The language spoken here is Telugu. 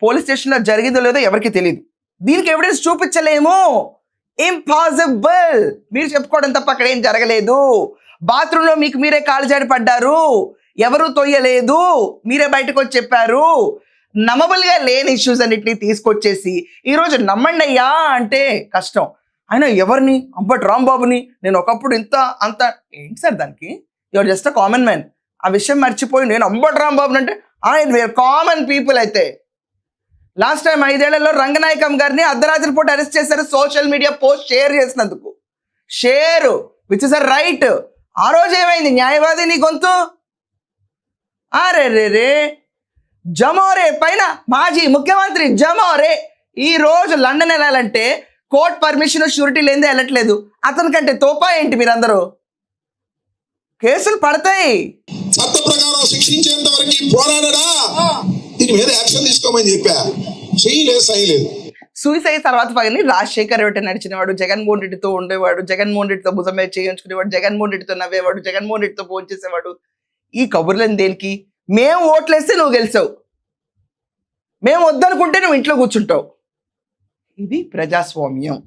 పోలీస్ స్టేషన్లో జరిగిందో లేదో ఎవరికి తెలియదు. దీనికి ఎవిడెన్స్ చూపించలేము, ఇంపాసిబుల్. మీరు చెప్పుకోవడం తప్ప అక్కడ ఏం జరగలేదు. బాత్రూంలో మీకు మీరే కాలు జారి పడ్డారు, ఎవరు తొయ్యలేదు, మీరే బయటకు వచ్చి చెప్పారు. నమ్మబుల్గా లేని ఇష్యూస్ అన్నిటిని తీసుకొచ్చేసి ఈరోజు నమ్మండి అయ్యా అంటే కష్టం. ఆయన ఎవరిని, అంబటి రాంబాబుని నేను ఒకప్పుడు ఇంత అంత ఏంటి సార్, దానికి your just a common man. ఆ విషయం మర్చిపోయి నేను అంబటి రాంబాబుని అంటే వేర్ కామన్ పీపుల్. అయితే లాస్ట్ టైం 5 ఏళ్లలో రంగనాయకం గారిని అర్ధరాత్రి పూట అరెస్ట్ చేశారు సోషల్ మీడియా పోస్ట్ షేర్ చేసినందుకు. Share which is a right. ఆ రోజు ఏమైంది, న్యాయవాది నీ గొంతు అరే రే రే. జమోరే పైన మాజీ ముఖ్యమంత్రి జమోరే ఈ రోజు లండన్ వెళ్ళాలంటే కోర్ట్ పర్మిషన్ షూరిటీ లేదే వెళ్ళట్లేదు. అతనికంటే తోపా ఏంటి మీరందరూ? కేసులు పడతాయి. చట్ట ప్రకారం శిక్షించేంత వరకు పోరాడడా, దీని మీద యాక్షన్ తీసుకోమని చెప్పా. చేయలేదు. సూసైడ్ తర్వాత పగని రాజశేఖర్ రెడ్డి నడిచినవాడు, జగన్మోహన్ రెడ్డితో ఉండేవాడు, జగన్మోహన్ రెడ్డితో భుజం మీద చేయించుకునేవాడు, జగన్మోహన్ రెడ్డితో నవ్వేవాడు, జగన్మోహన్ రెడ్డితో ఫోన్ చేసేవాడు. ఈ కబుర్లని దేనికి? మేము ఓట్లేస్తే నువ్వు గెలిచావు, మేము వద్దనుకుంటే నువ్వు ఇంట్లో కూర్చుంటావు. ఇది ప్రజాస్వామ్యం.